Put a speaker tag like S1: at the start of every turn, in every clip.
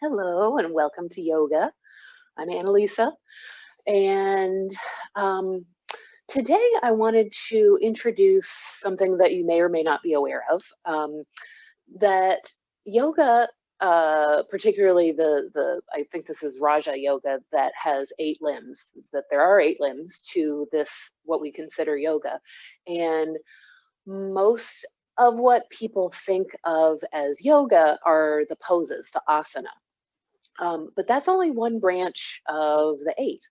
S1: Hello and welcome to yoga. I'm Annalisa, and um, today I wanted to introduce something that you may or may not be aware of. That yoga, particularly the I think this is Raja yoga that has 8 limbs. That there are 8 limbs to this what we consider yoga, and most of what people think of as yoga are the poses, the asana. But that's only one branch of the 8.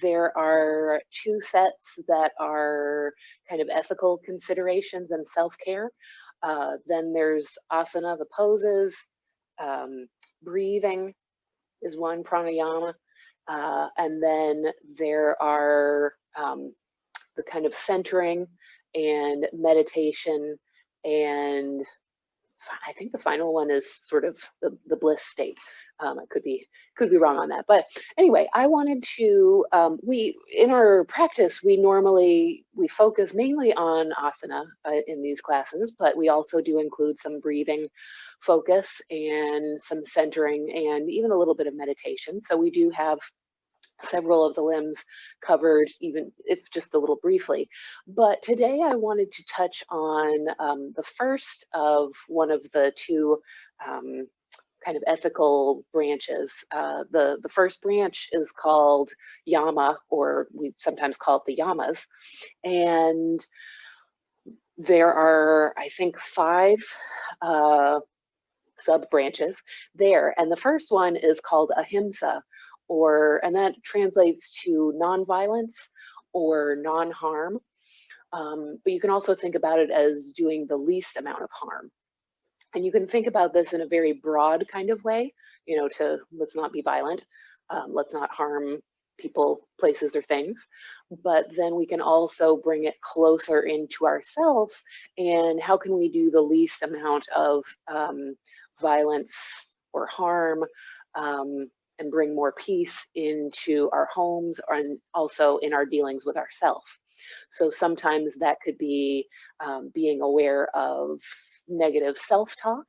S1: There are 2 sets that are kind of ethical considerations and self-care. Then there's asana, the poses. Um, Breathing is one, pranayama. And then there are the kind of centering and meditation, and I think the final one is sort of the bliss state. I could be wrong on that, but anyway, I wanted to. We in our practice we focus mainly on asana in these classes, but we also do include some breathing focus and some centering and even a little bit of meditation. So we do have several of the limbs covered, even if just a little briefly. But today I wanted to touch on the first of one of the 2 kind of ethical branches. The first branch is called Yama, or we sometimes call it the Yamas. And there are, I think, 5 sub-branches there. And the first one is called ahimsa, and that translates to non-violence or non-harm. But you can also think about it as doing the least amount of harm. And you can think about this in a very broad kind of way, to let's not be violent, let's not harm people, places, or things. But then we can also bring it closer into ourselves, and how can we do the least amount of violence or harm, and bring more peace into our homes and also in our dealings with ourselves. So sometimes that could be being aware of negative self-talk,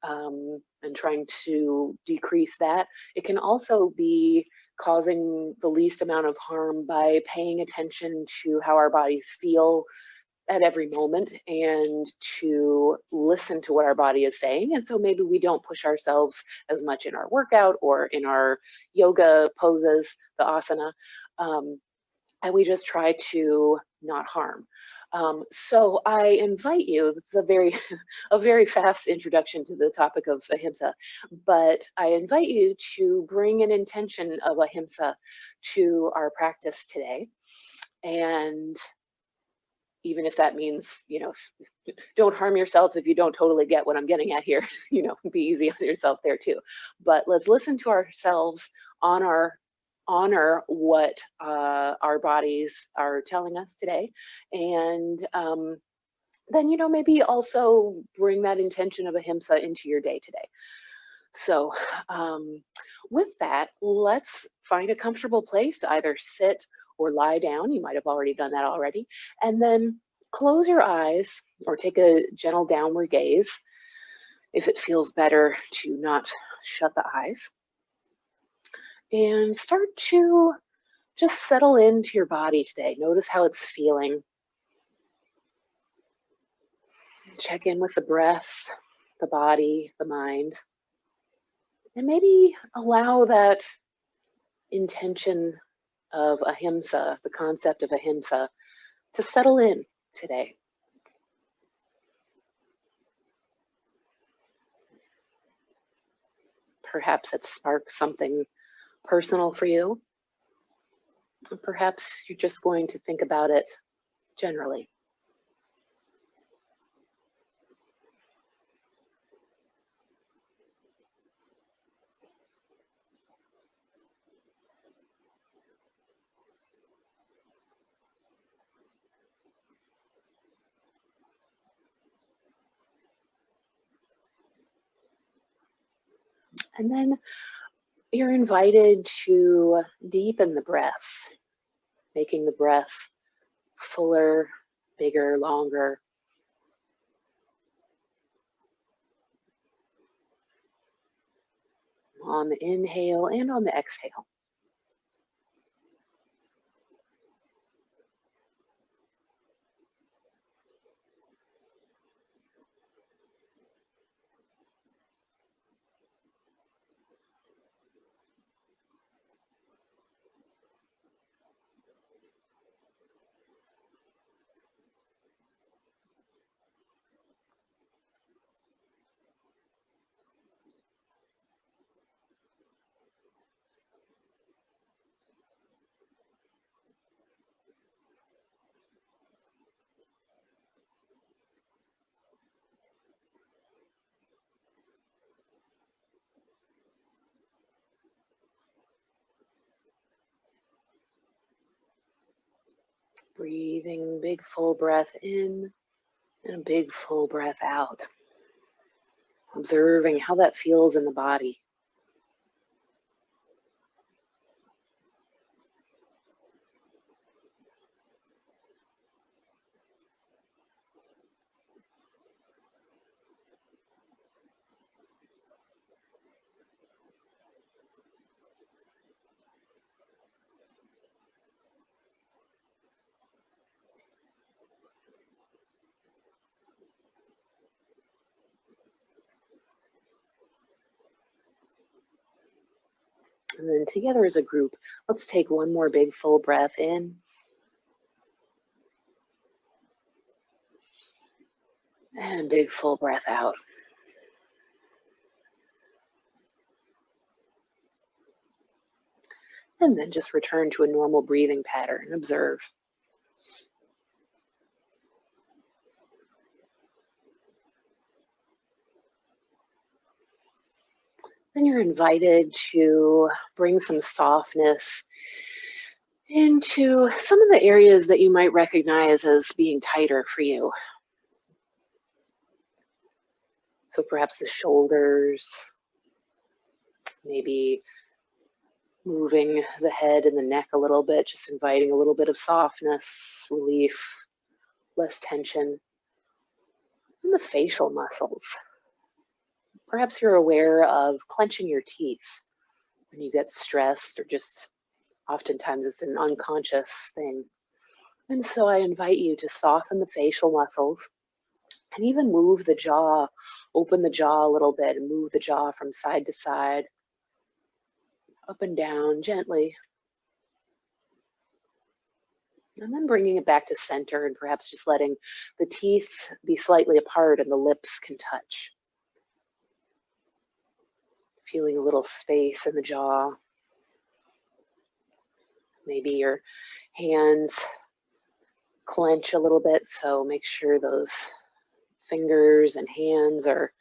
S1: and trying to decrease that. It can also be causing the least amount of harm by paying attention to how our bodies feel at every moment and to listen to what our body is saying. And so maybe we don't push ourselves as much in our workout or in our yoga poses, the asana, and we just try to not harm. So I invite you, this is a very fast introduction to the topic of ahimsa, but I invite you to bring an intention of ahimsa to our practice today. And even if that means, don't harm yourself if you don't totally get what I'm getting at here, be easy on yourself there too. But let's listen to ourselves, honor what our bodies are telling us today, and then maybe also bring that intention of ahimsa into your day today. So with that, let's find a comfortable place to either sit or lie down. You might have already done that already. And then close your eyes or take a gentle downward gaze if it feels better to not shut the eyes. And start to just settle into your body today. Notice how it's feeling. Check in with the breath, the body, the mind. And maybe allow that intention of ahimsa, the concept of ahimsa, to settle in today. Perhaps it sparks something personal for you. Perhaps you're just going to think about it generally. And then you're invited to deepen the breath, making the breath fuller, bigger, longer. on the inhale and on the exhale. Breathing big full breath in and a big full breath out. Observing how that feels in the body. And then together as a group, let's take one more big full breath in. And big full breath out. And then just return to a normal breathing pattern. Observe. Then you're invited to bring some softness into some of the areas that you might recognize as being tighter for you. So perhaps the shoulders, maybe moving the head and the neck a little bit, just inviting a little bit of softness, relief, less tension. And the facial muscles. Perhaps you're aware of clenching your teeth when you get stressed, or just oftentimes it's an unconscious thing. And so I invite you to soften the facial muscles and even move the jaw, open the jaw a little bit and move the jaw from side to side, up and down gently. And then bringing it back to center and perhaps just letting the teeth be slightly apart and the lips can touch. Feeling a little space in the jaw. Maybe your hands clench a little bit, so make sure those fingers and hands are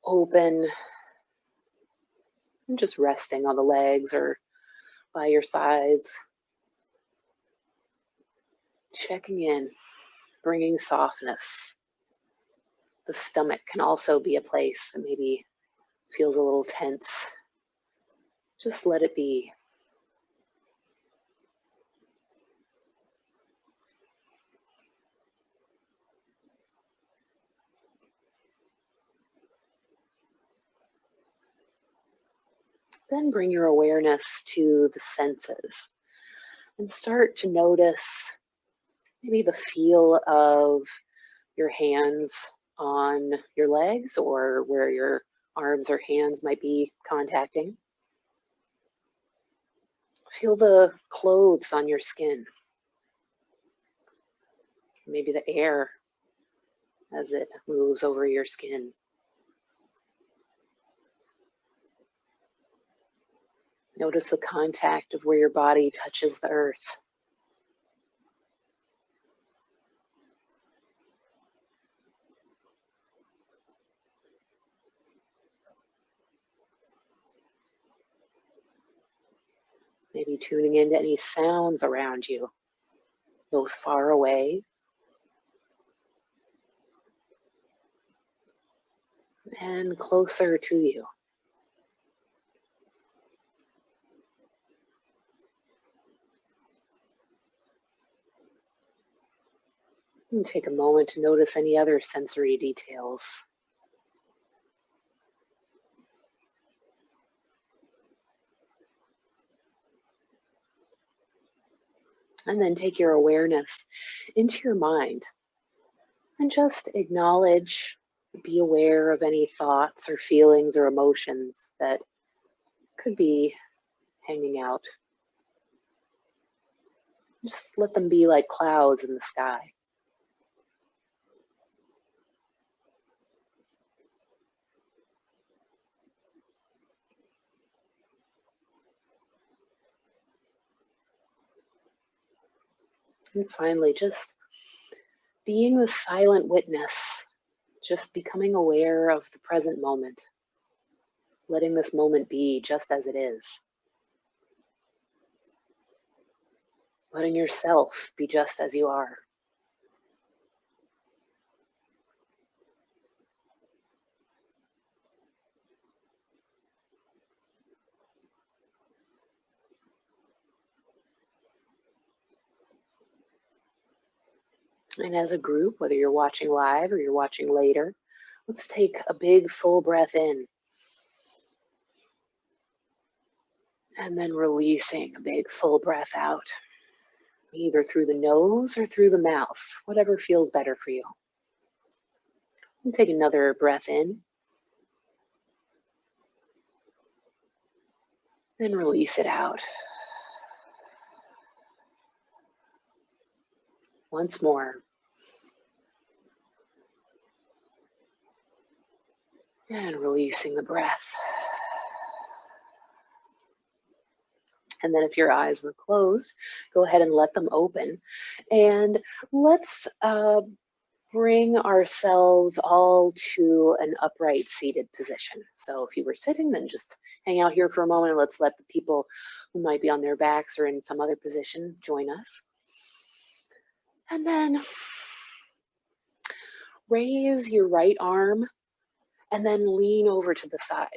S1: open and just resting on the legs or by your sides. Checking in, bringing softness. The stomach can also be a place that maybe feels a little tense. Just let it be. Then bring your awareness to the senses and start to notice maybe the feel of your hands on your legs or where your arms or hands might be contacting. Feel the clothes on your skin. Maybe the air as it moves over your skin. Notice the contact of where your body touches the earth. Maybe tuning into any sounds around you, both far away and closer to you. And take a moment to notice any other sensory details. And then take your awareness into your mind and just acknowledge, be aware of any thoughts or feelings or emotions that could be hanging out. Just let them be like clouds in the sky. And finally, just being the silent witness, just becoming aware of the present moment, letting this moment be just as it is. Letting yourself be just as you are. And as a group, whether you're watching live or you're watching later, let's take a big full breath in. And then releasing a big full breath out, either through the nose or through the mouth, whatever feels better for you. And take another breath in. Then release it out. Once more. And releasing the breath. And then if your eyes were closed, go ahead and let them open. And let's bring ourselves all to an upright seated position. So if you were sitting, then just hang out here for a moment and let's let the people who might be on their backs or in some other position join us. And then raise your right arm and then lean over to the side.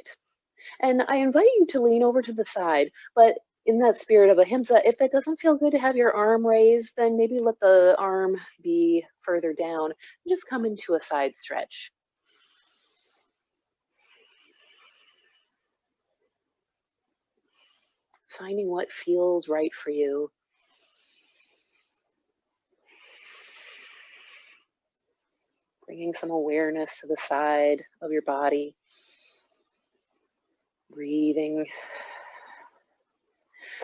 S1: And I invite you to lean over to the side, but in that spirit of ahimsa, if that doesn't feel good to have your arm raised, then maybe let the arm be further down and just come into a side stretch. Finding what feels right for you. Bringing some awareness to the side of your body. Breathing.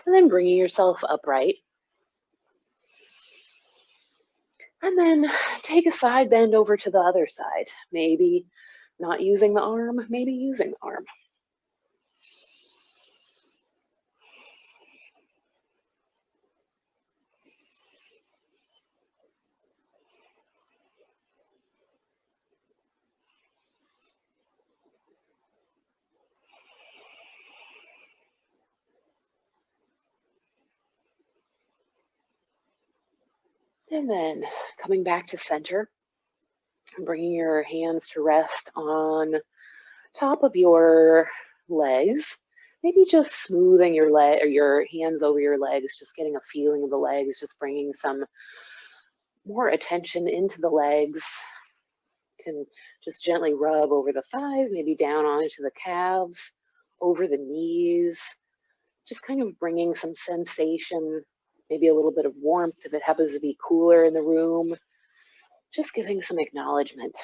S1: And then bringing yourself upright. And then take a side bend over to the other side. Maybe not using the arm, maybe using the arm. And then coming back to center, and bringing your hands to rest on top of your legs. Maybe just smoothing your leg or your hands over your legs, just getting a feeling of the legs, just bringing some more attention into the legs. You can just gently rub over the thighs, maybe down onto the calves, over the knees, just kind of bringing some sensation, maybe a little bit of warmth if it happens to be cooler in the room, just giving some acknowledgement.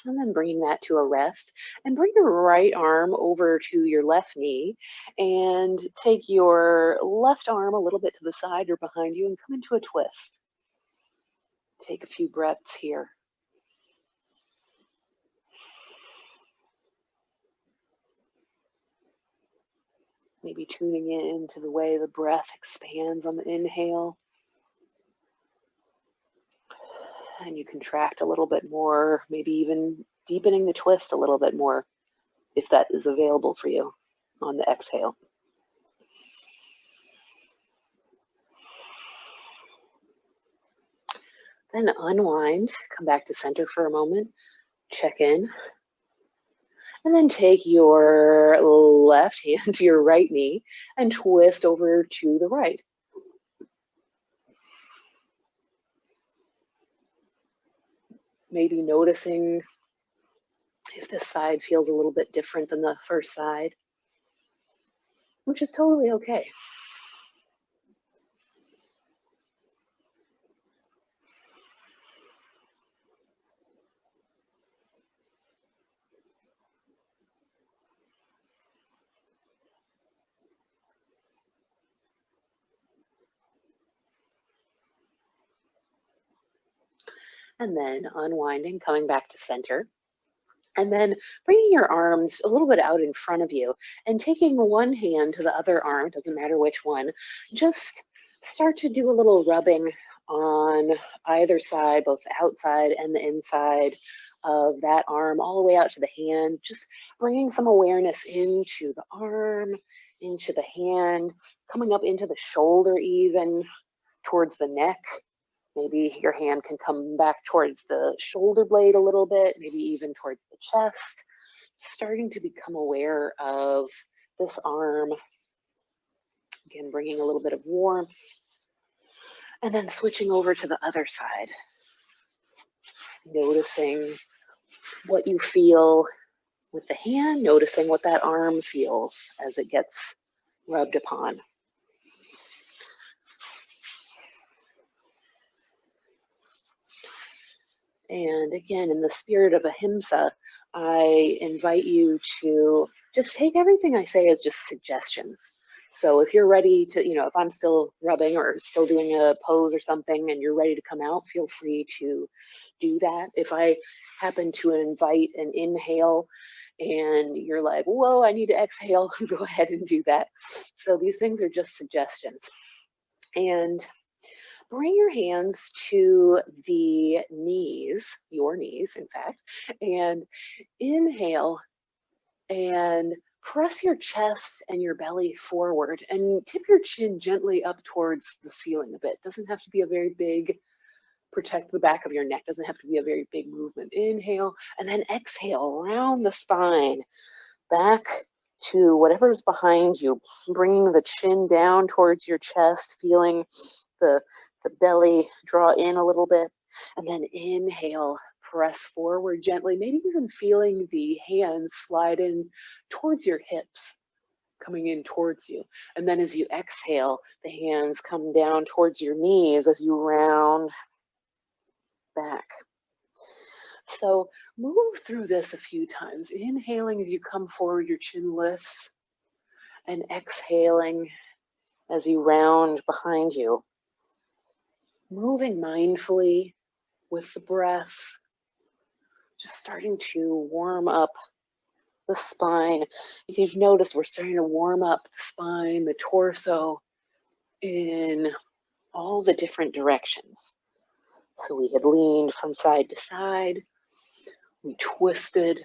S1: And then bringing that to a rest, and bring your right arm over to your left knee and take your left arm a little bit to the side or behind you and come into a twist. Take a few breaths here. Maybe tuning in to the way the breath expands on the inhale. And you contract a little bit more, maybe even deepening the twist a little bit more if that is available for you on the exhale. Then unwind, come back to center for a moment, check in, and then take your left hand to your right knee and twist over to the right. Maybe noticing if this side feels a little bit different than the first side, which is totally okay. And then unwinding, coming back to center. And then bringing your arms a little bit out in front of you and taking one hand to the other arm, doesn't matter which one, just start to do a little rubbing on either side, both the outside and the inside of that arm, all the way out to the hand, just bringing some awareness into the arm, into the hand, coming up into the shoulder even, towards the neck. Maybe your hand can come back towards the shoulder blade a little bit, maybe even towards the chest. Starting to become aware of this arm. Again, bringing a little bit of warmth. And then switching over to the other side. Noticing what you feel with the hand, noticing what that arm feels as it gets rubbed upon. And again, in the spirit of ahimsa, I invite you to just take everything I say as just suggestions. So if you're ready to, if I'm still rubbing or still doing a pose or something and you're ready to come out, feel free to do that. If I happen to invite an inhale and you're like, whoa, I need to exhale, go ahead and do that. So these things are just suggestions. And bring your hands to the knees, your knees, in fact, and inhale and press your chest and your belly forward and tip your chin gently up towards the ceiling a bit. Doesn't have to be a very big, protect the back of your neck. Doesn't have to be a very big movement. Inhale and then exhale, round the spine, back to whatever's behind you, bringing the chin down towards your chest, feeling the belly draw in a little bit, and then inhale, press forward gently, maybe even feeling the hands slide in towards your hips, coming in towards you. And then as you exhale, the hands come down towards your knees as you round back. So move through this a few times, inhaling as you come forward, your chin lifts, and exhaling as you round behind you. Moving mindfully with the breath, just starting to warm up the spine. If you've noticed, we're starting to warm up the spine, the torso, in all the different directions. So we had leaned from side to side, we twisted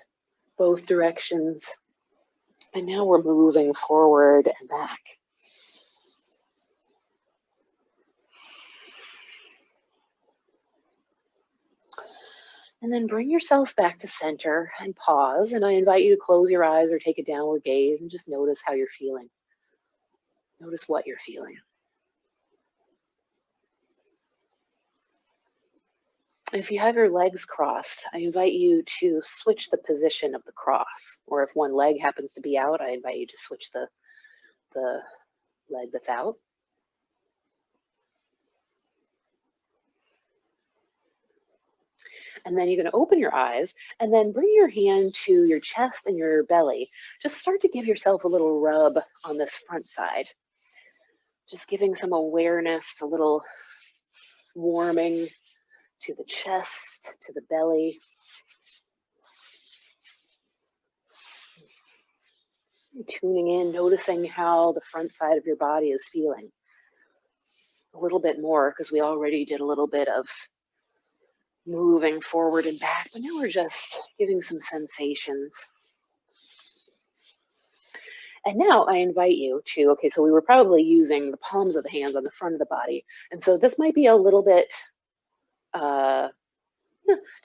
S1: both directions, and now we're moving forward and back. And then bring yourself back to center and pause. And I invite you to close your eyes or take a downward gaze and just notice how you're feeling. Notice what you're feeling. If you have your legs crossed, I invite you to switch the position of the cross. Or if one leg happens to be out, I invite you to switch the leg that's out. And then you're going to open your eyes and then bring your hand to your chest and your belly. Just start to give yourself a little rub on this front side. Just giving some awareness, a little warming to the chest, to the belly. Tuning in, noticing how the front side of your body is feeling. A little bit more, because we already did a little bit of moving forward and back, but now we're just giving some sensations. And now I invite you to, okay, so we were probably using the palms of the hands on the front of the body. And so this might be a little bit,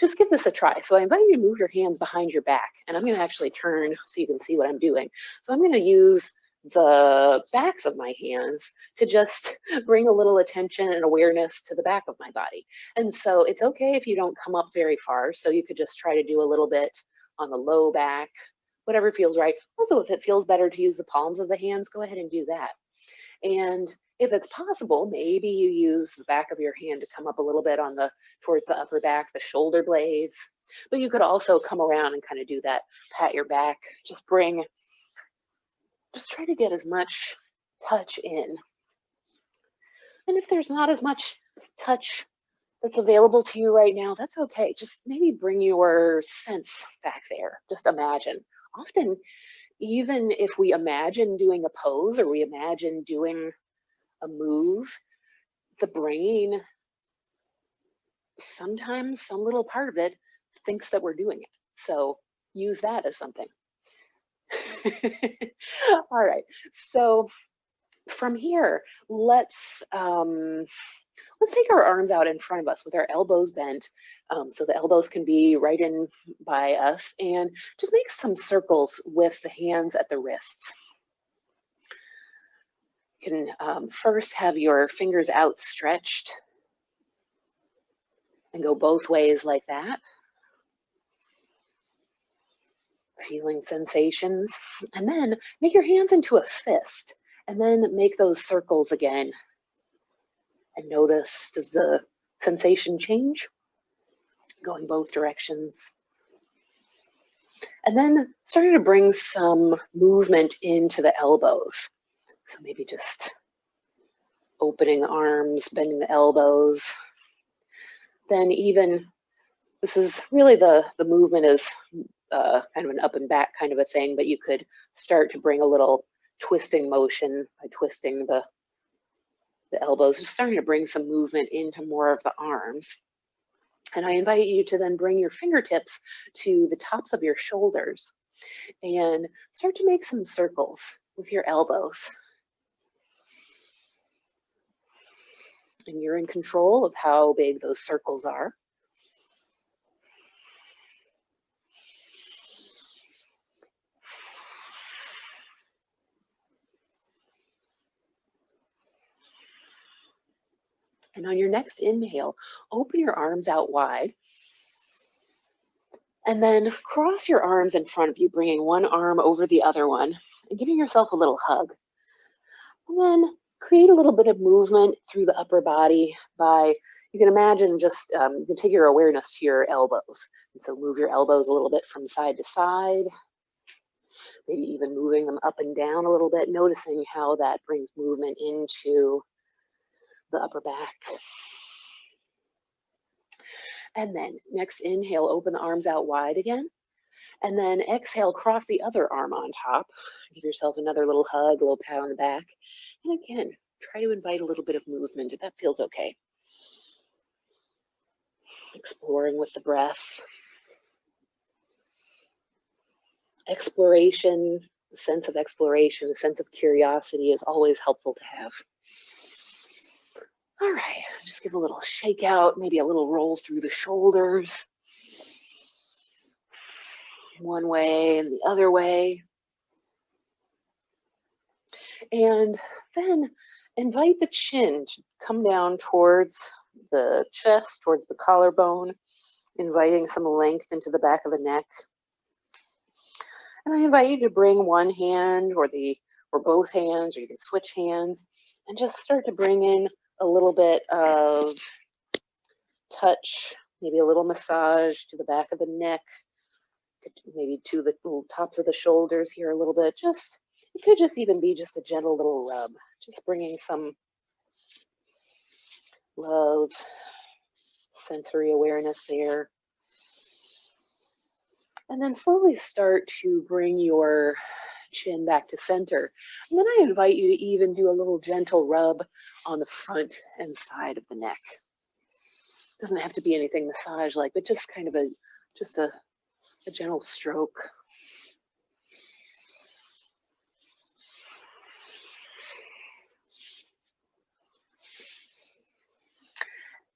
S1: just give this a try. So I invite you to move your hands behind your back. And I'm going to actually turn so you can see what I'm doing. So I'm going to use the backs of my hands to just bring a little attention and awareness to the back of my body. And so it's okay if you don't come up very far. So you could just try to do a little bit on the low back, whatever feels right. Also, if it feels better to use the palms of the hands, go ahead and do that. And if it's possible, maybe you use the back of your hand to come up a little bit on towards the upper back, the shoulder blades. But you could also come around and kind of do that, pat your back, just try to get as much touch in. And if there's not as much touch that's available to you right now, that's okay. Just maybe bring your sense back there. Just imagine. Often, even if we imagine doing a pose or we imagine doing a move, the brain, sometimes some little part of it thinks that we're doing it. So use that as something. All right. So from here, let's take our arms out in front of us with our elbows bent, so the elbows can be right in by us, and just make some circles with the hands at the wrists. You can first have your fingers outstretched and go both ways like that. Feeling sensations, and then make your hands into a fist, and then make those circles again. And notice, does the sensation change? Going both directions. And then starting to bring some movement into the elbows. So maybe just opening the arms, bending the elbows. Then even, this is really the movement is kind of an up and back kind of a thing, but you could start to bring a little twisting motion by twisting the elbows, just starting to bring some movement into more of the arms. And I invite you to then bring your fingertips to the tops of your shoulders and start to make some circles with your elbows. And you're in control of how big those circles are. And on your next inhale, open your arms out wide. And then cross your arms in front of you, bringing one arm over the other one and giving yourself a little hug. And then create a little bit of movement through the upper body by, you can imagine just, you can take your awareness to your elbows. And so move your elbows a little bit from side to side, maybe even moving them up and down a little bit, noticing how that brings movement into the upper back. And then next inhale, open the arms out wide again. And then exhale, cross the other arm on top. Give yourself another little hug, a little pat on the back. And again, try to invite a little bit of movement if that feels okay. Exploring with the breath. Exploration, a sense of exploration, a sense of curiosity is always helpful to have. All right, just give a little shake out, maybe a little roll through the shoulders. One way and the other way. And then invite the chin to come down towards the chest, towards the collarbone, inviting some length into the back of the neck. And I invite you to bring one hand or both hands, or you can switch hands, and just start to bring in a little bit of touch, maybe a little massage to the back of the neck, maybe to the little tops of the shoulders here a little bit. It could just even be just a gentle little rub, just bringing some love, sensory awareness there. And then slowly start to bring your chin back to center. And then I invite you to even do a little gentle rub on the front and side of the neck. It doesn't have to be anything massage-like, but just kind of a gentle stroke.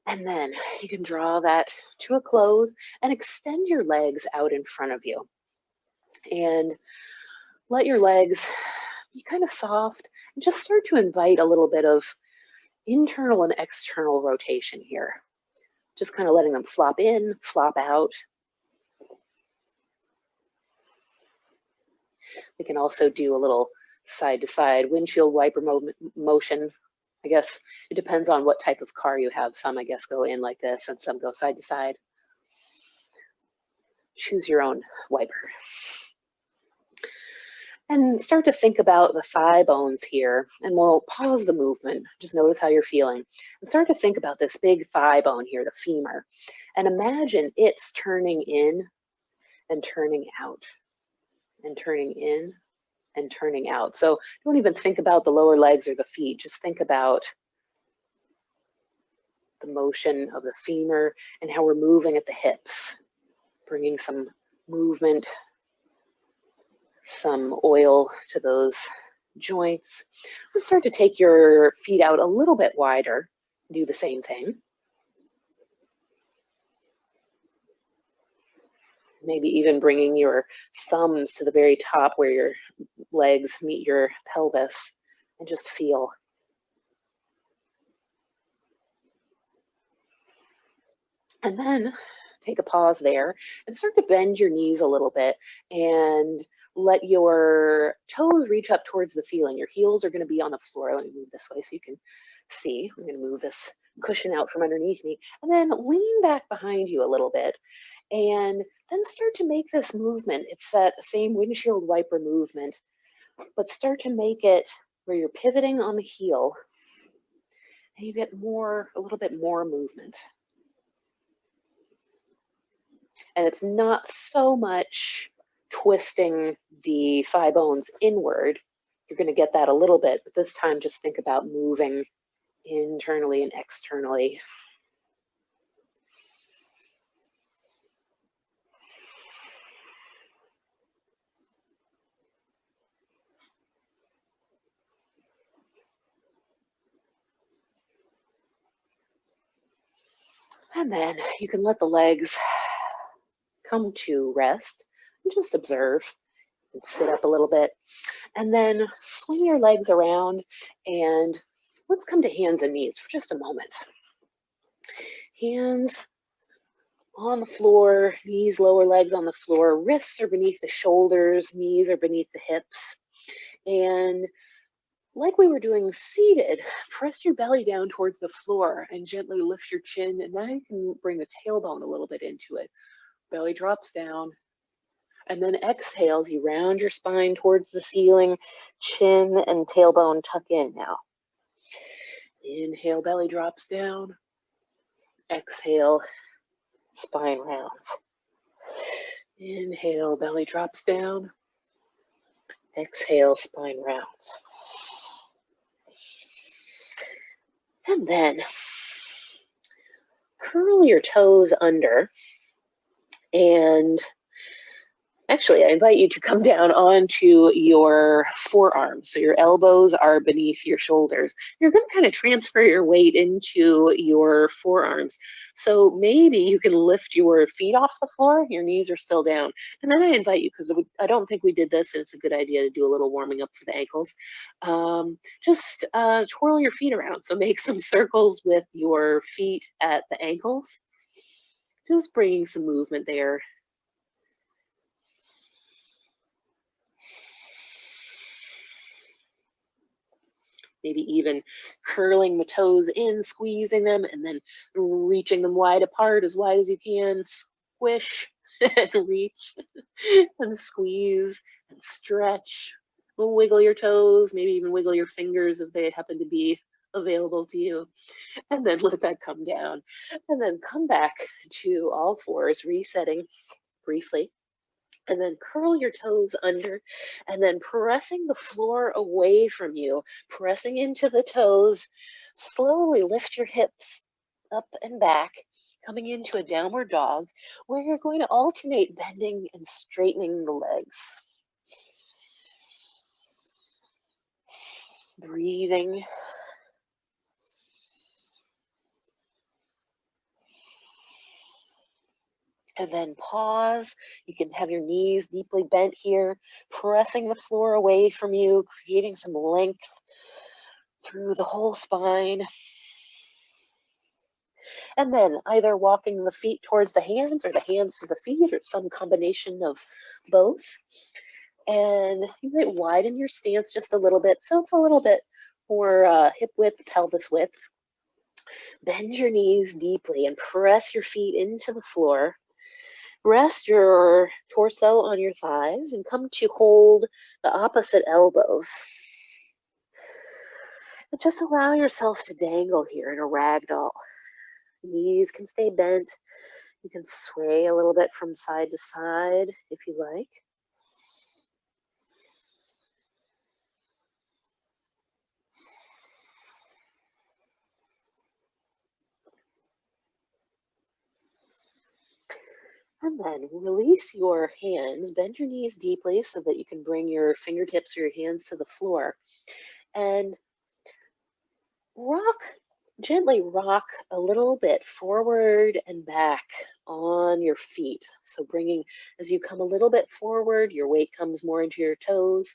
S1: And then you can draw that to a close and extend your legs out in front of you. And let your legs be kind of soft and just start to invite a little bit of internal and external rotation here. Just kind of letting them flop in, flop out. We can also do a little side to side windshield wiper motion. I guess it depends on what type of car you have. Some, I guess, go in like this and some go side to side. Choose your own wiper. And start to think about the thigh bones here, and we'll pause the movement. Just notice how you're feeling. And start to think about this big thigh bone here, the femur, and imagine it's turning in and turning out, and turning in and turning out. So don't even think about the lower legs or the feet. Just think about the motion of the femur and how we're moving at the hips, bringing some movement, some oil to those joints. Let's start to take your feet out a little bit wider. Do the same thing. Maybe even bringing your thumbs to the very top where your legs meet your pelvis, and just feel. And then take a pause there and start to bend your knees a little bit and let your toes reach up towards the ceiling. Your heels are going to be on the floor. Let me move this way so you can see. I'm going to move this cushion out from underneath me, and then lean back behind you a little bit, and then start to make this movement. It's that same windshield wiper movement, but start to make it where you're pivoting on the heel and you get a little bit more movement. And it's not so much twisting the thigh bones inward. You're going to get that a little bit, but this time just think about moving internally and externally. And then you can let the legs come to rest and just observe and sit up a little bit. And then swing your legs around, and let's come to hands and knees for just a moment. Hands on the floor, knees, lower legs on the floor, wrists are beneath the shoulders, knees are beneath the hips. And like we were doing seated, press your belly down towards the floor and gently lift your chin. And now you can bring the tailbone a little bit into it. Belly drops down. And then exhale as you round your spine towards the ceiling, chin and tailbone tuck in now. Inhale, belly drops down. Exhale, spine rounds. Inhale, belly drops down. Exhale, spine rounds. And then curl your toes under, and actually, I invite you to come down onto your forearms. So your elbows are beneath your shoulders. You're going to kind of transfer your weight into your forearms. So maybe you can lift your feet off the floor. Your knees are still down. And then I invite you, because I don't think we did this, and it's a good idea to do a little warming up for the ankles. Just twirl your feet around. So make some circles with your feet at the ankles. Just bringing some movement there. Maybe even curling the toes in, squeezing them, and then reaching them wide apart, as wide as you can. Squish and reach and squeeze and stretch. Wiggle your toes, maybe even wiggle your fingers if they happen to be available to you. And then let that come down. And then come back to all fours, resetting briefly. And then curl your toes under, and then pressing the floor away from you, pressing into the toes. Slowly lift your hips up and back, coming into a downward dog, where you're going to alternate bending and straightening the legs. Breathing. And then pause. You can have your knees deeply bent here, pressing the floor away from you, creating some length through the whole spine. And then either walking the feet towards the hands or the hands to the feet, or some combination of both. And you might widen your stance just a little bit, so it's a little bit more hip width, pelvis width. Bend your knees deeply and press your feet into the floor. Rest your torso on your thighs and come to hold the opposite elbows. And just allow yourself to dangle here in a ragdoll. Knees can stay bent. You can sway a little bit from side to side if you like. And then release your hands, bend your knees deeply so that you can bring your fingertips or your hands to the floor. And gently rock a little bit forward and back on your feet. So as you come a little bit forward, your weight comes more into your toes.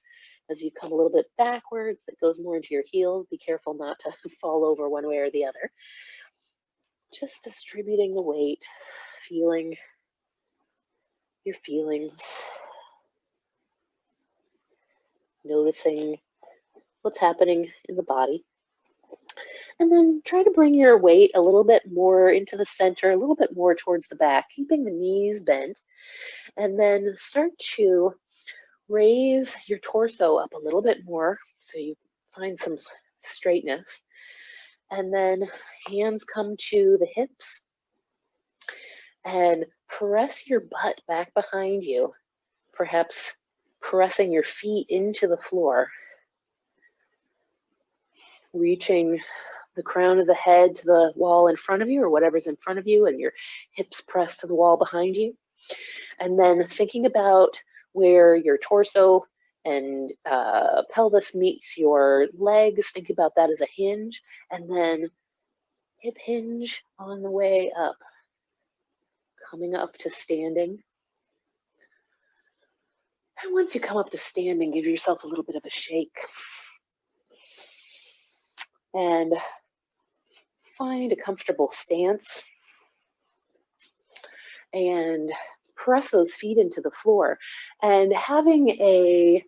S1: As you come a little bit backwards, it goes more into your heels. Be careful not to fall over one way or the other. Just distributing the weight, feeling your feelings, noticing what's happening in the body. And then try to bring your weight a little bit more into the center, a little bit more towards the back, keeping the knees bent. And then start to raise your torso up a little bit more so you find some straightness. And then hands come to the hips and press your butt back behind you, perhaps pressing your feet into the floor, reaching the crown of the head to the wall in front of you or whatever's in front of you, and your hips pressed to the wall behind you. And then thinking about where your torso and pelvis meets your legs, think about that as a hinge, and then hip hinge on the way up, coming up to standing. And once you come up to standing, give yourself a little bit of a shake. And find a comfortable stance and press those feet into the floor. And having a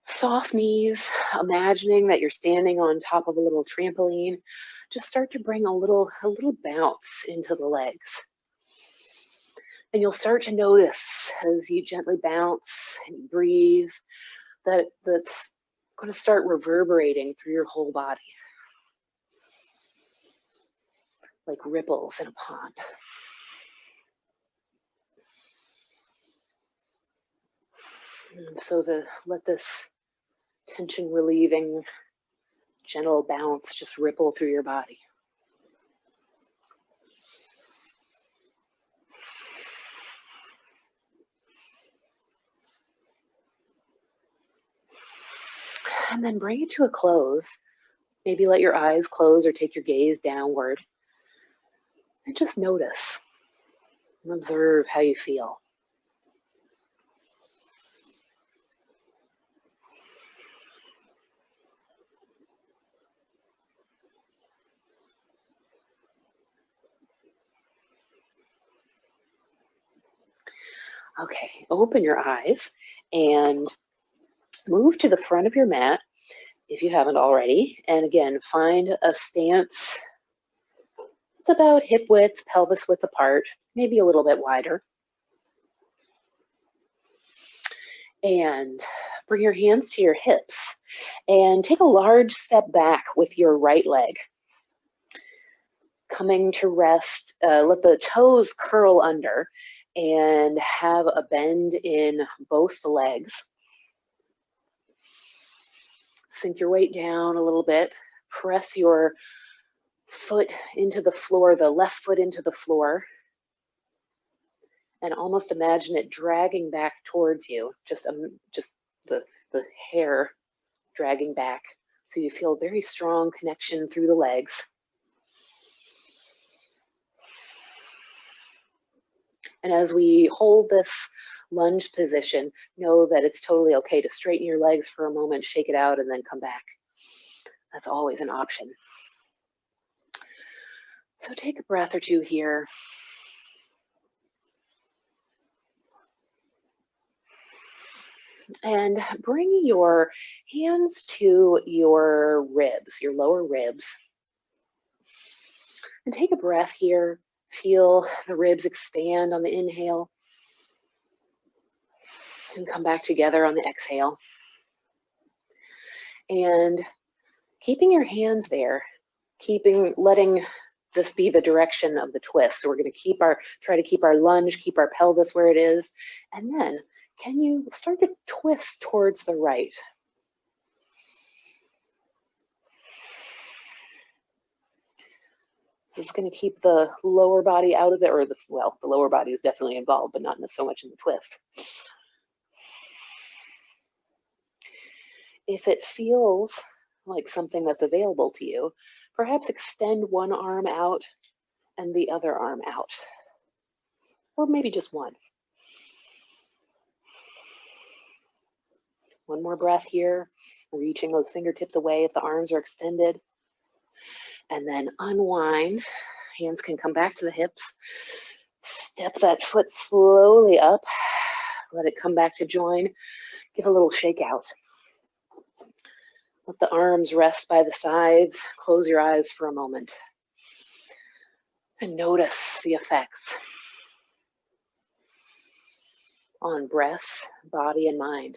S1: soft knees, imagining that you're standing on top of a little trampoline, just start to bring a little bounce into the legs. And you'll start to notice as you gently bounce and you breathe that that's going to start reverberating through your whole body, like ripples in a pond. And so let this tension relieving, gentle bounce just ripple through your body. And then bring it to a close. Maybe let your eyes close or take your gaze downward. And just notice and observe how you feel. Okay, open your eyes and move to the front of your mat if you haven't already. And again, find a stance that's about hip width, pelvis width apart, maybe a little bit wider. And bring your hands to your hips and take a large step back with your right leg. Coming to rest, let the toes curl under and have a bend in both the legs. Sink your weight down a little bit. Press your foot into the floor, the left foot into the floor. And almost imagine it dragging back towards you, just the hair dragging back. So you feel a very strong connection through the legs. And as we hold this lunge position, know that it's totally okay to straighten your legs for a moment, shake it out, and then come back. That's always an option. So take a breath or two here. And bring your hands to your ribs, your lower ribs. And take a breath here. Feel the ribs expand on the inhale. And come back together on the exhale. And keeping your hands there, letting this be the direction of the twist. So we're going to try to keep our lunge, keep our pelvis where it is. And then can you start to twist towards the right? This is going to keep the lower body out of it, or the lower body is definitely involved, but not so much in the twist. If it feels like something that's available to you, perhaps extend one arm out and the other arm out, or maybe just one. One more breath here, reaching those fingertips away if the arms are extended. And then unwind. Hands can come back to the hips. Step that foot slowly up. Let it come back to join. Give a little shake out. Let the arms rest by the sides. Close your eyes for a moment. And notice the effects on breath, body, and mind.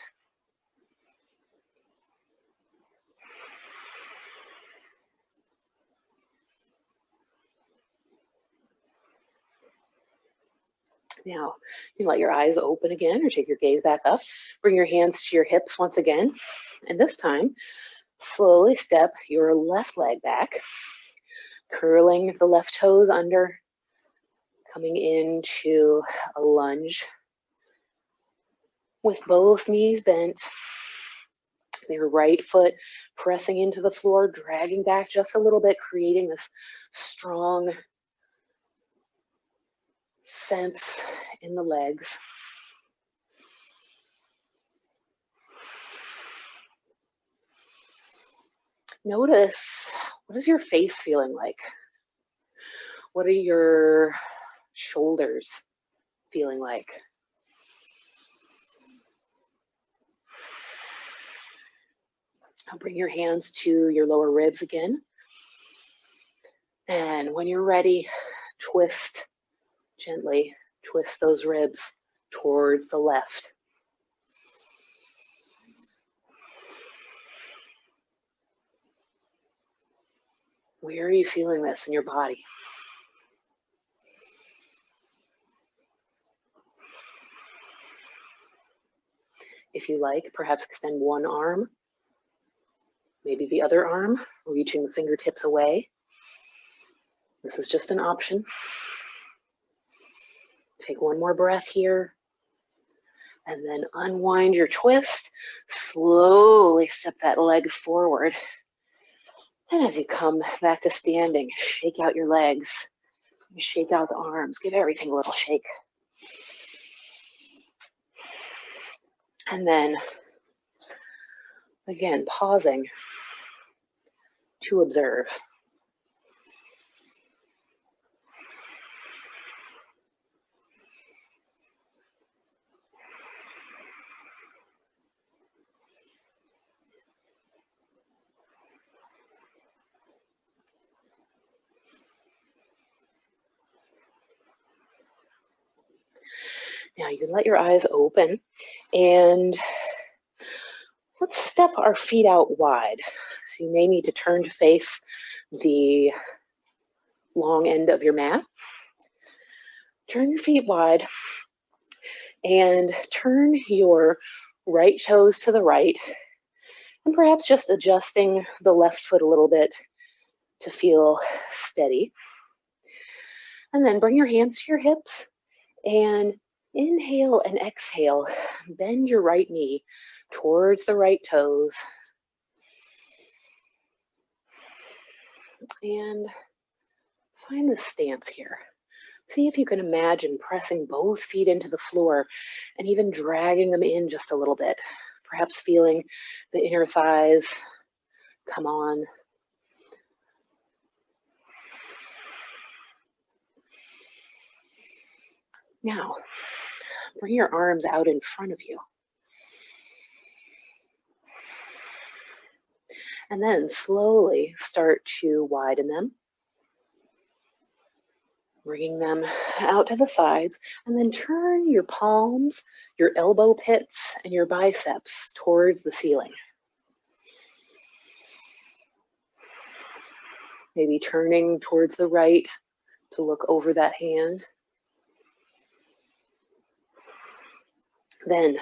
S1: Now, you can let your eyes open again or take your gaze back up. Bring your hands to your hips once again. And this time, slowly step your left leg back, curling the left toes under, coming into a lunge with both knees bent. Your right foot pressing into the floor, dragging back just a little bit, creating this strong sense in the legs. Notice, what is your face feeling like? What are your shoulders feeling like? Now bring your hands to your lower ribs again. And when you're ready, twist gently, twist those ribs towards the left. Where are you feeling this in your body? If you like, perhaps extend one arm, maybe the other arm, reaching the fingertips away. This is just an option. Take one more breath here, and then unwind your twist. Slowly step that leg forward. And as you come back to standing, shake out your legs, shake out the arms, give everything a little shake. And then, again, pausing to observe. Now you can let your eyes open and let's step our feet out wide. So you may need to turn to face the long end of your mat. Turn your feet wide and turn your right toes to the right and perhaps just adjusting the left foot a little bit to feel steady. And then bring your hands to your hips and inhale and exhale. Bend your right knee towards the right toes. And find the stance here. See if you can imagine pressing both feet into the floor and even dragging them in just a little bit. Perhaps feeling the inner thighs come on. Now, bring your arms out in front of you. And then slowly start to widen them, bringing them out to the sides, and then turn your palms, your elbow pits, and your biceps towards the ceiling. Maybe turning towards the right to look over that hand. Then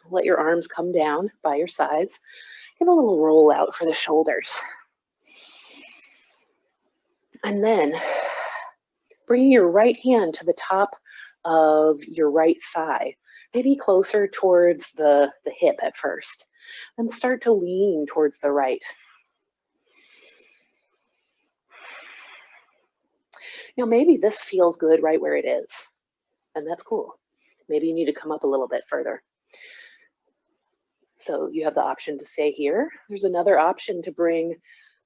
S1: let your arms come down by your sides. Give a little roll out for the shoulders. And then bringing your right hand to the top of your right thigh, maybe closer towards the hip at first. Then start to lean towards the right. Now maybe this feels good right where it is, and that's cool. Maybe you need to come up a little bit further. So you have the option to stay here. There's another option to bring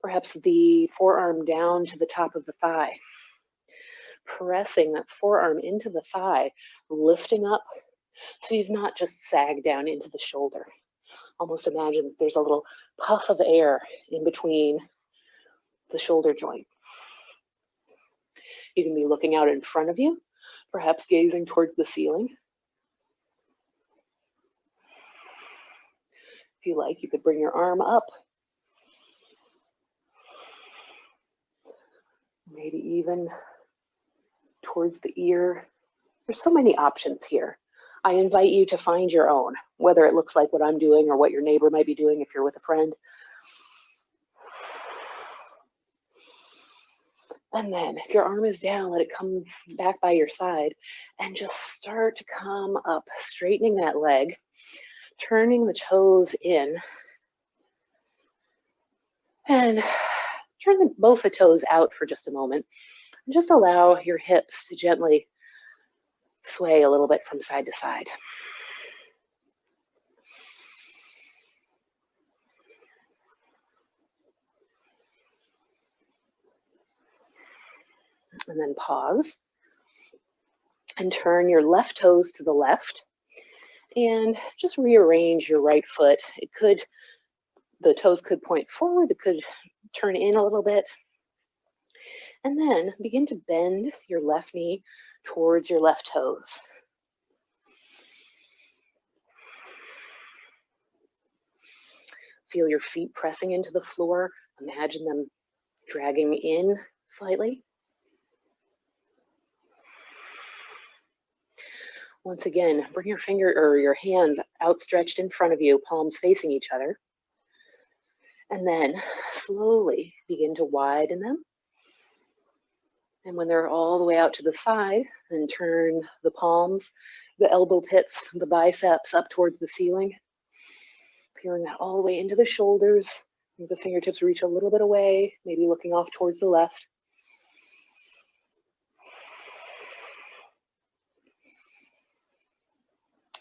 S1: perhaps the forearm down to the top of the thigh. Pressing that forearm into the thigh, lifting up so you've not just sagged down into the shoulder. Almost imagine there's a little puff of air in between the shoulder joint. You can be looking out in front of you, perhaps gazing towards the ceiling. If you like, you could bring your arm up. Maybe even towards the ear. There's so many options here. I invite you to find your own, whether it looks like what I'm doing or what your neighbor might be doing if you're with a friend. And then if your arm is down, let it come back by your side and just start to come up, straightening that leg, turning the toes in, and turn both the toes out for just a moment. And just allow your hips to gently sway a little bit from side to side. And then pause and turn your left toes to the left and just rearrange your right foot. The toes could point forward, it could turn in a little bit. And then begin to bend your left knee towards your left toes. Feel your feet pressing into the floor. Imagine them dragging in slightly. Once again, bring your finger or your hands outstretched in front of you, palms facing each other. And then slowly begin to widen them. And when they're all the way out to the side, then turn the palms, the elbow pits, the biceps up towards the ceiling. Feeling that all the way into the shoulders. The fingertips reach a little bit away, maybe looking off towards the left.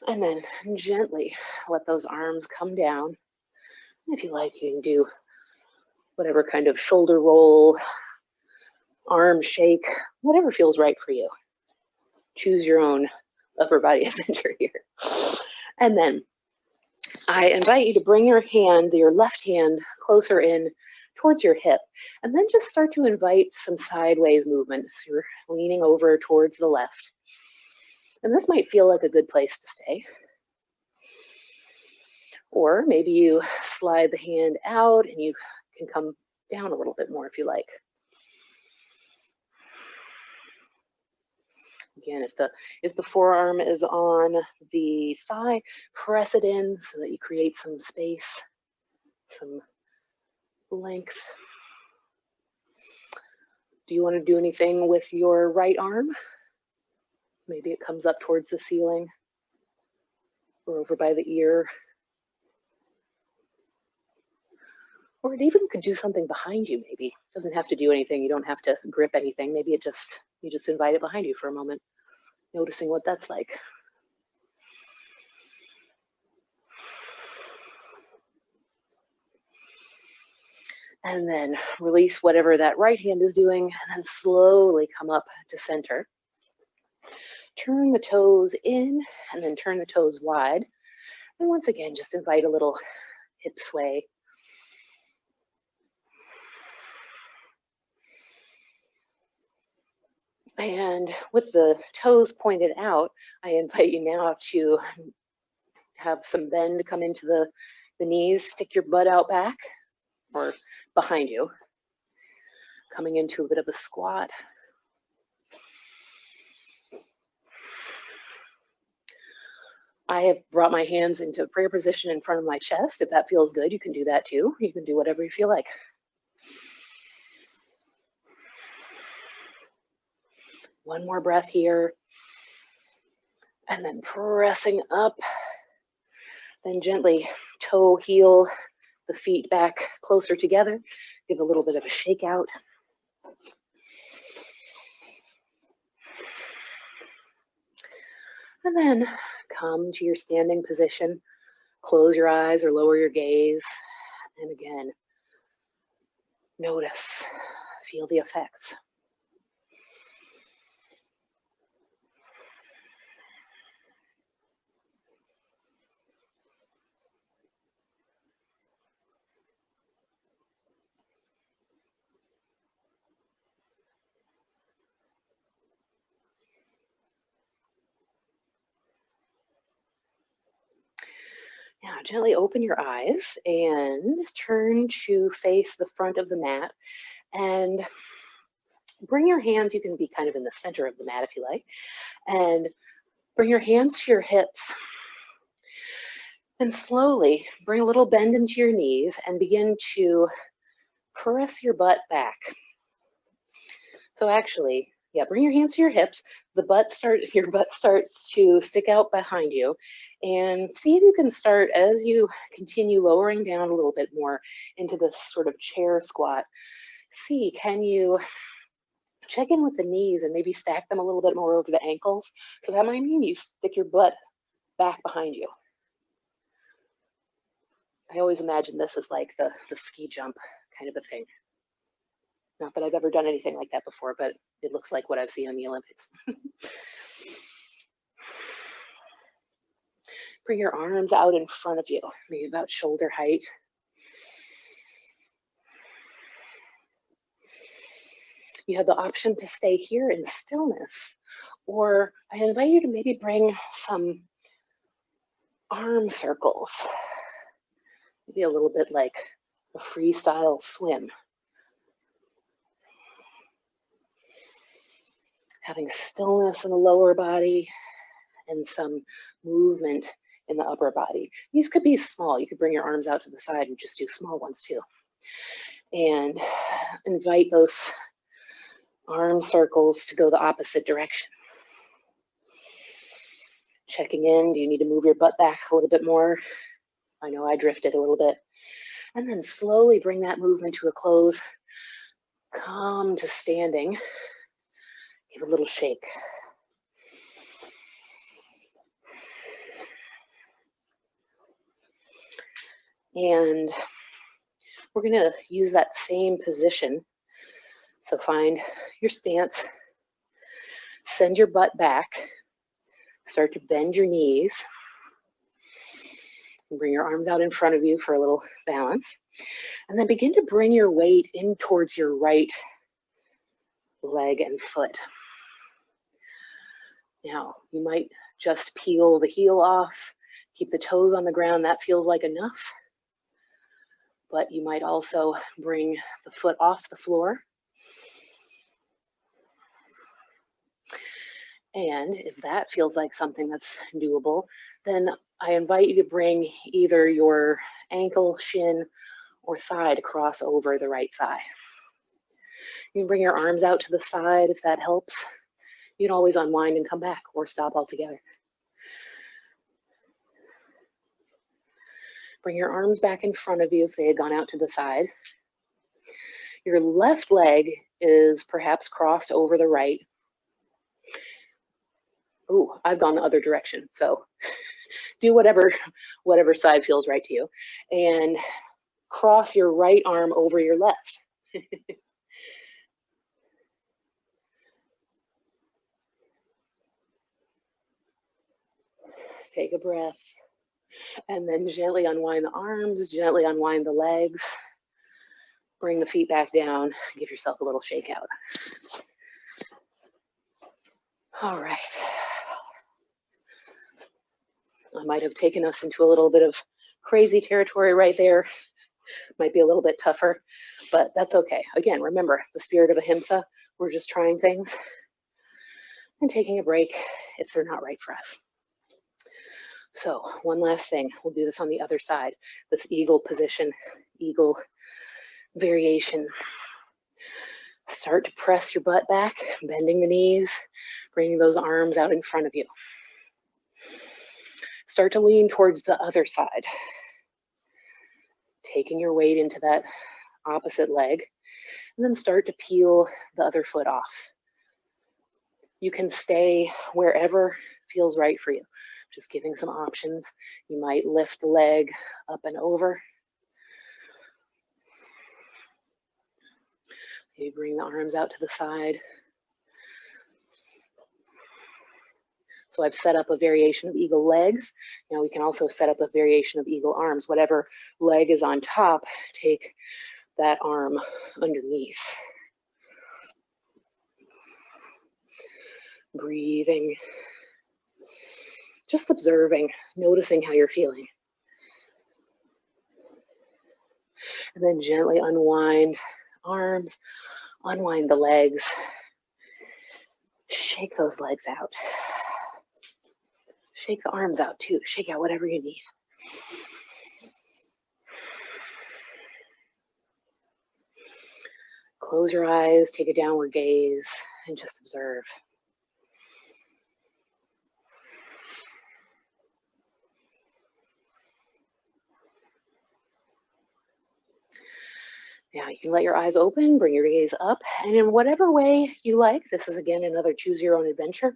S1: And then gently let those arms come down. If you like, you can do whatever kind of shoulder roll, arm shake, whatever feels right for you. Choose your own upper body adventure here. And then I invite you to bring your left hand closer in towards your hip, and then just start to invite some sideways movement. So you're leaning over towards the left. And this might feel like a good place to stay. Or maybe you slide the hand out and you can come down a little bit more if you like. Again, if the forearm is on the thigh, press it in so that you create some space, some length. Do you want to do anything with your right arm? Maybe it comes up towards the ceiling or over by the ear. Or it even could do something behind you, maybe. It doesn't have to do anything. You don't have to grip anything. Maybe you just invite it behind you for a moment, noticing what that's like. And then release whatever that right hand is doing, and then slowly come up to center. Turn the toes in, and then turn the toes wide. And once again, just invite a little hip sway. And with the toes pointed out, I invite you now to have some bend come into the knees, stick your butt out back or behind you, coming into a bit of a squat. I have brought my hands into prayer position in front of my chest. If that feels good, you can do that too. You can do whatever you feel like. One more breath here. And then pressing up. Then gently toe, heel, the feet back closer together. Give a little bit of a shake out. And then come to your standing position. Close your eyes or lower your gaze. And again, notice, feel the effects. Now gently open your eyes and turn to face the front of the mat and bring your hands, you can be kind of in the center of the mat if you like, and bring your hands to your hips and slowly bring a little bend into your knees and begin to press your butt back. So actually, yeah, bring your hands to your hips, your butt starts to stick out behind you, and see if you can start, as you continue lowering down a little bit more into this sort of chair squat, can you check in with the knees and maybe stack them a little bit more over the ankles? So that might mean you stick your butt back behind you. I always imagine this as like the ski jump kind of a thing. Not that I've ever done anything like that before, but it looks like what I've seen in the Olympics. Bring your arms out in front of you, maybe about shoulder height. You have the option to stay here in stillness, or I invite you to maybe bring some arm circles, maybe a little bit like a freestyle swim. Having stillness in the lower body and some movement in the upper body. These could be small. You could bring your arms out to the side and just do small ones too. And invite those arm circles to go the opposite direction. Checking in, do you need to move your butt back a little bit more? I know I drifted a little bit. And then slowly bring that movement to a close. Come to standing. Give a little shake. And we're going to use that same position. So find your stance, send your butt back, start to bend your knees, and bring your arms out in front of you for a little balance. And then begin to bring your weight in towards your right leg and foot. Now, you might just peel the heel off, keep the toes on the ground. That feels like enough. But you might also bring the foot off the floor. And if that feels like something that's doable, then I invite you to bring either your ankle, shin, or thigh to cross over the right thigh. You can bring your arms out to the side if that helps. You can always unwind and come back or stop altogether. Bring your arms back in front of you if they had gone out to the side. Your left leg is perhaps crossed over the right. Ooh, I've gone the other direction. So do whatever side feels right to you. And cross your right arm over your left. Take a breath. And then gently unwind the arms, gently unwind the legs. Bring the feet back down. Give yourself a little shake out. All right. I might have taken us into a little bit of crazy territory right there. Might be a little bit tougher, but that's okay. Again, remember the spirit of ahimsa. We're just trying things and taking a break if they're not right for us. So one last thing, we'll do this on the other side, this eagle position, eagle variation. Start to press your butt back, bending the knees, bringing those arms out in front of you. Start to lean towards the other side, taking your weight into that opposite leg, and then start to peel the other foot off. You can stay wherever feels right for you. Just giving some options. You might lift the leg up and over. Maybe bring the arms out to the side. So I've set up a variation of eagle legs. Now we can also set up a variation of eagle arms. Whatever leg is on top, take that arm underneath. Breathing. Just observing, noticing how you're feeling. And then gently unwind arms, unwind the legs. Shake those legs out. Shake the arms out too. Shake out whatever you need. Close your eyes, take a downward gaze, and just observe. Now you can let your eyes open, bring your gaze up, and in whatever way you like, this is again another choose your own adventure,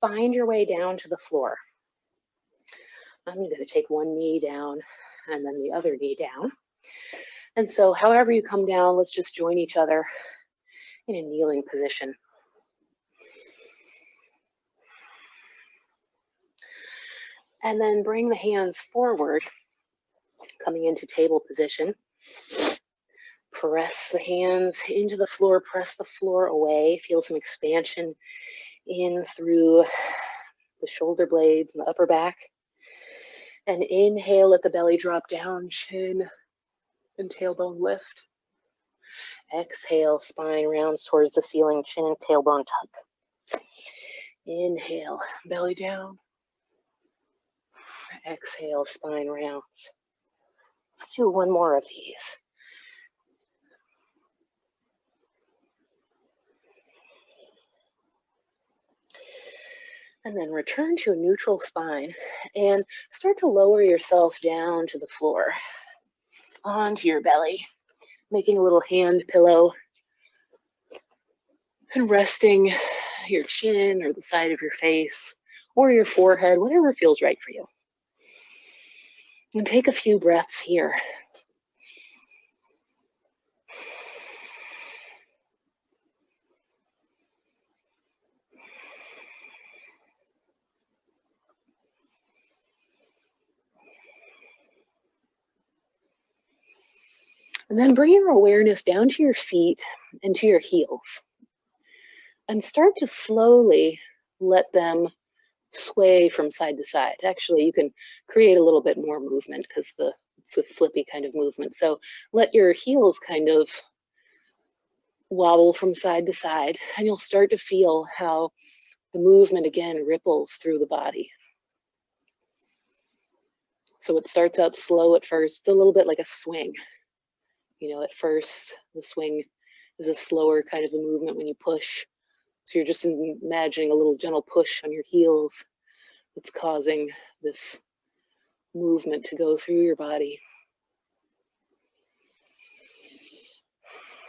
S1: find your way down to the floor. I'm going to take one knee down and then the other knee down. And so however you come down, let's just join each other in a kneeling position. And then bring the hands forward, coming into table position. Press the hands into the floor, press the floor away. Feel some expansion in through the shoulder blades and the upper back. And inhale, let the belly drop down, chin and tailbone lift. Exhale, spine rounds towards the ceiling, chin and tailbone tuck. Inhale, belly down. Exhale, spine rounds. Let's do one more of these. And then return to a neutral spine and start to lower yourself down to the floor, onto your belly, making a little hand pillow and resting your chin or the side of your face or your forehead, whatever feels right for you. And take a few breaths here. And then bring your awareness down to your feet and to your heels. And start to slowly let them sway from side to side. Actually, you can create a little bit more movement because it's a flippy kind of movement. So let your heels kind of wobble from side to side, and you'll start to feel how the movement again ripples through the body. So it starts out slow at first, a little bit like a swing. You know, at first, the swing is a slower kind of a movement when you push. So you're just imagining a little gentle push on your heels that's causing this movement to go through your body.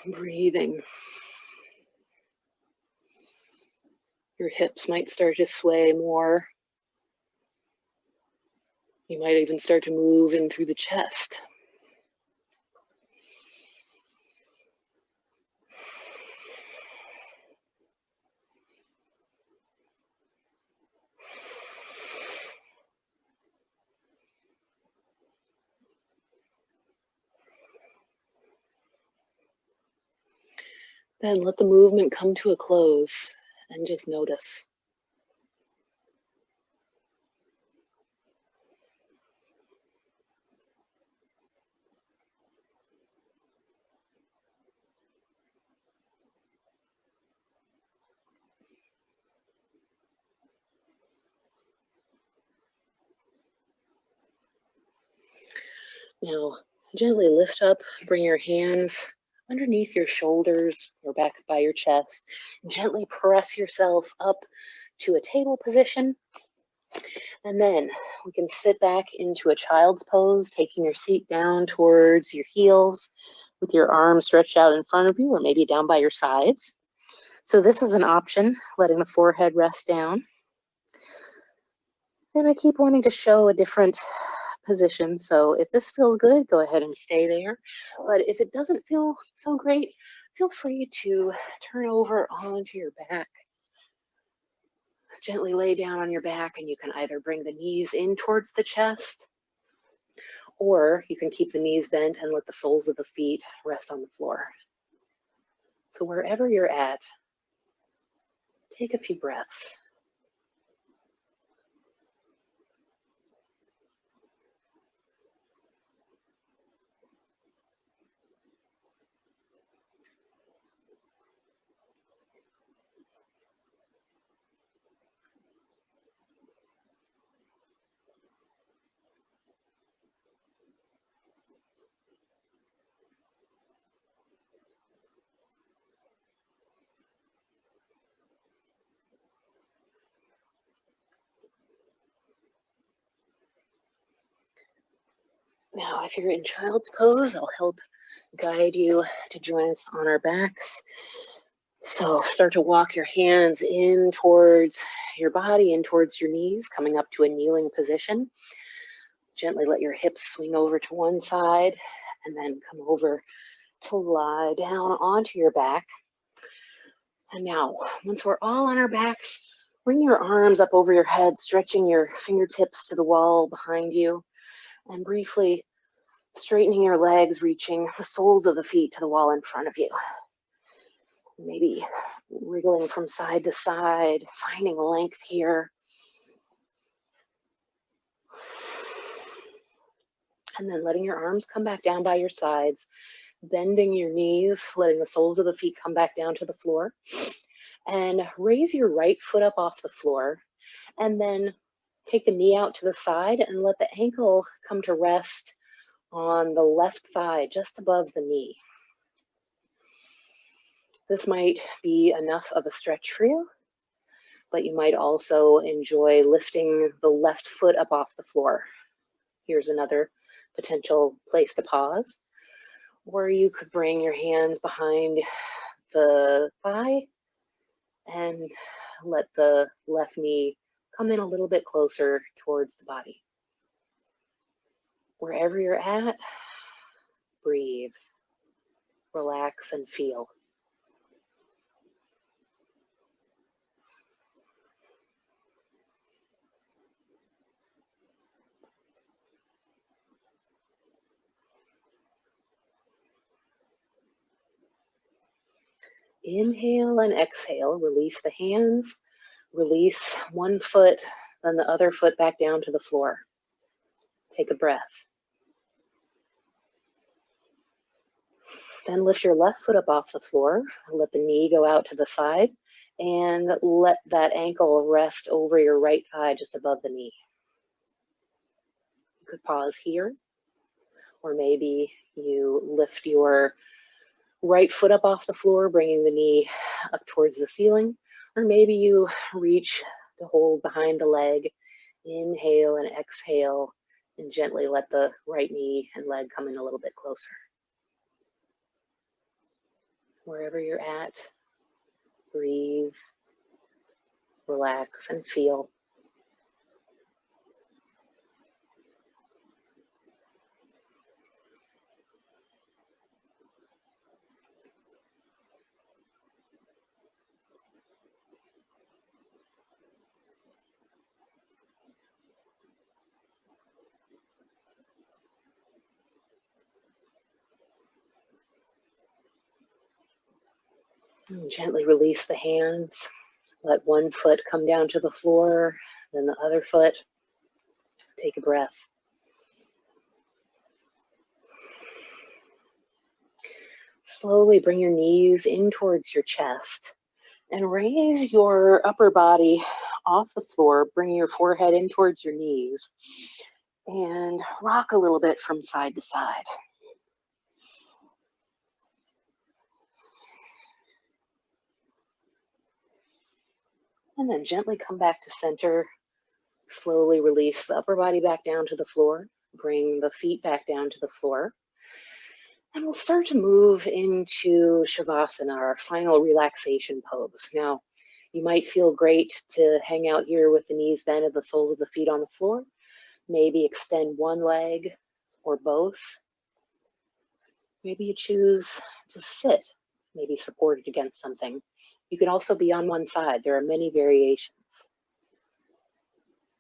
S1: Breathing. Your hips might start to sway more. You might even start to move in through the chest. Then let the movement come to a close and just notice. Now, gently lift up, bring your hands underneath your shoulders or back by your chest. Gently press yourself up to a table position. And then we can sit back into a child's pose, taking your seat down towards your heels with your arms stretched out in front of you or maybe down by your sides. So this is an option, letting the forehead rest down. And I keep wanting to show a different position. So if this feels good, go ahead and stay there. But if it doesn't feel so great, feel free to turn over onto your back. Gently lay down on your back, and you can either bring the knees in towards the chest, or you can keep the knees bent and let the soles of the feet rest on the floor. So wherever you're at, take a few breaths. Now, if you're in child's pose, I'll help guide you to join us on our backs. So start to walk your hands in towards your body, in towards your knees, coming up to a kneeling position. Gently let your hips swing over to one side and then come over to lie down onto your back. And now, once we're all on our backs, bring your arms up over your head, stretching your fingertips to the wall behind you, and briefly straightening your legs, reaching the soles of the feet to the wall in front of you. Maybe wriggling from side to side, finding length here. And then letting your arms come back down by your sides, bending your knees, letting the soles of the feet come back down to the floor. And raise your right foot up off the floor, and then take the knee out to the side and let the ankle come to rest on the left thigh, just above the knee. This might be enough of a stretch for you, but you might also enjoy lifting the left foot up off the floor. Here's another potential place to pause. Or you could bring your hands behind the thigh and let the left knee come in a little bit closer towards the body. Wherever you're at, breathe, relax, and feel. Inhale and exhale, release the hands, release one foot, then the other foot back down to the floor. Take a breath. Then lift your left foot up off the floor, let the knee go out to the side, and let that ankle rest over your right thigh just above the knee. You could pause here, or maybe you lift your right foot up off the floor, bringing the knee up towards the ceiling, or maybe you reach to hold behind the leg, inhale and exhale, and gently let the right knee and leg come in a little bit closer. Wherever you're at, breathe, relax, and feel. And gently release the hands. Let one foot come down to the floor, then the other foot. Take a breath. Slowly bring your knees in towards your chest and raise your upper body off the floor, bringing your forehead in towards your knees. And rock a little bit from side to side. And then gently come back to center. Slowly release the upper body back down to the floor. Bring the feet back down to the floor. And we'll start to move into Shavasana, our final relaxation pose. Now, you might feel great to hang out here with the knees bent and the soles of the feet on the floor. Maybe extend one leg or both. Maybe you choose to sit, maybe supported against something. You can also be on one side. There are many variations.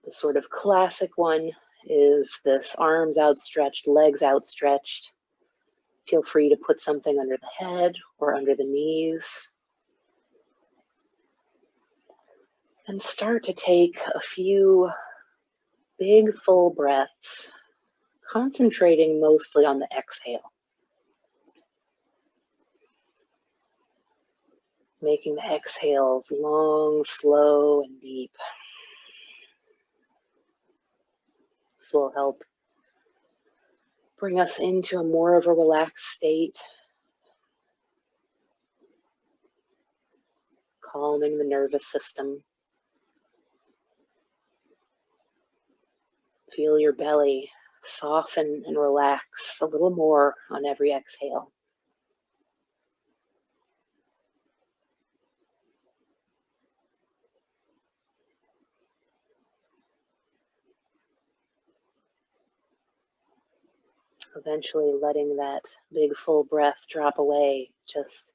S1: The sort of classic one is this arms outstretched, legs outstretched. Feel free to put something under the head or under the knees. And start to take a few big full breaths, concentrating mostly on the exhale. Making the exhales long, slow, and deep. This will help bring us into a more of a relaxed state, calming the nervous system. Feel your belly soften and relax a little more on every exhale. Eventually letting that big full breath drop away, just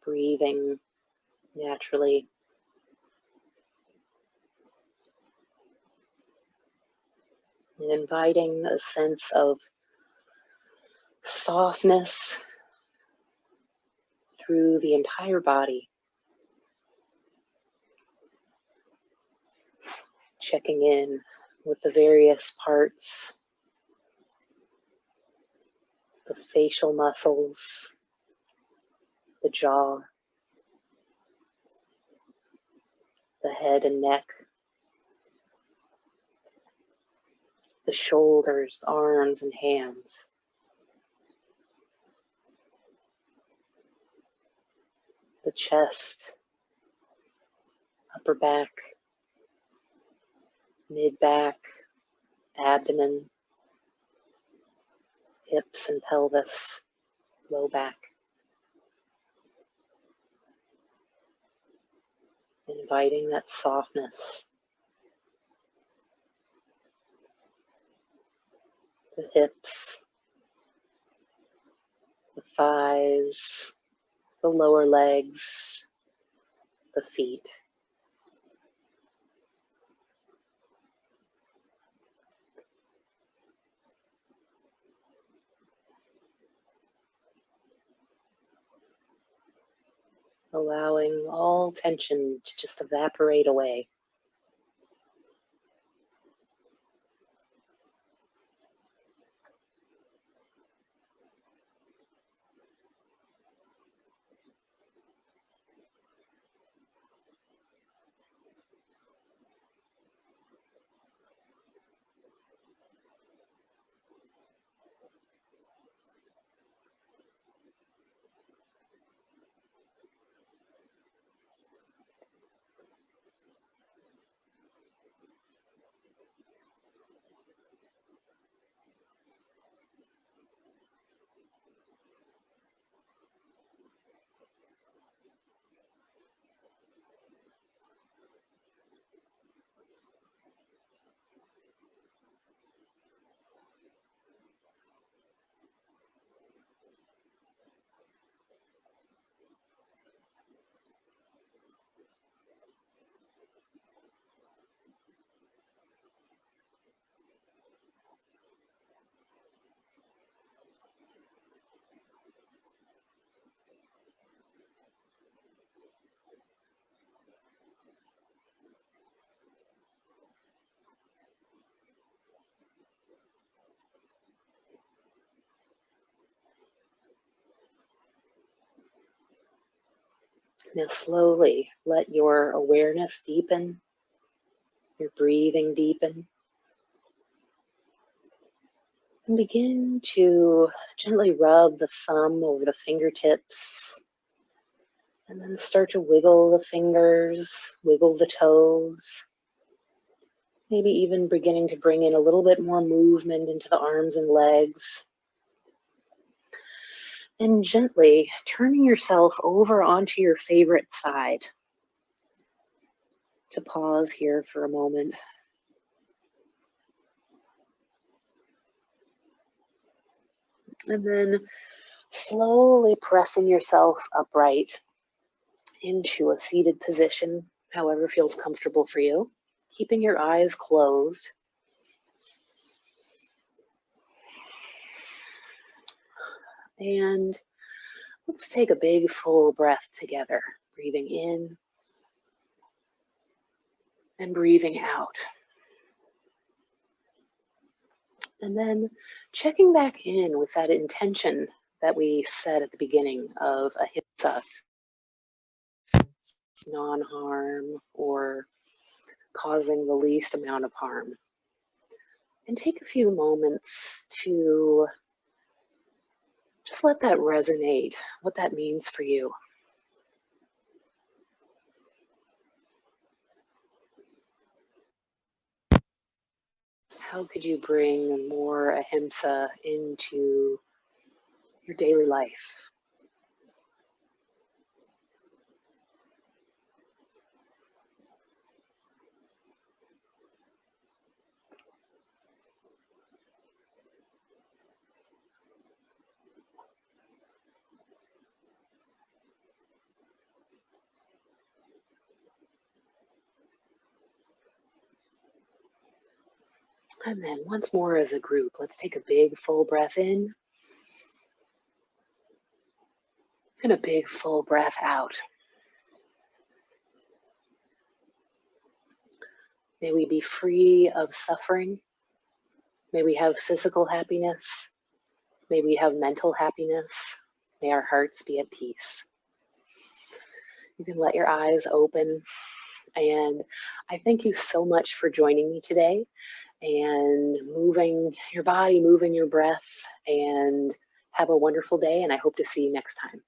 S1: breathing naturally. And inviting a sense of softness through the entire body. Checking in with the various parts, the facial muscles, the jaw, the head and neck, the shoulders, arms, and hands. The chest, upper back, mid-back, abdomen, hips and pelvis, low back. Inviting that softness. The hips, the thighs, the lower legs, the feet. Allowing all tension to just evaporate away. Now slowly let your awareness deepen, your breathing deepen. And begin to gently rub the thumb over the fingertips. And then start to wiggle the fingers, wiggle the toes. Maybe even beginning to bring in a little bit more movement into the arms and legs. And gently turning yourself over onto your favorite side. To pause here for a moment. And then slowly pressing yourself upright into a seated position, however feels comfortable for you. Keeping your eyes closed. And let's take a big full breath together, breathing in and breathing out. And then checking back in with that intention that we said at the beginning of ahimsa, non-harm or causing the least amount of harm. And take a few moments to just let that resonate, what that means for you. How could you bring more ahimsa into your daily life? And then once more as a group, let's take a big full breath in and a big full breath out. May we be free of suffering. May we have physical happiness. May we have mental happiness. May our hearts be at peace. You can let your eyes open. And I thank you so much for joining me today and moving your body, moving your breath, and have a wonderful day. And I hope to see you next time.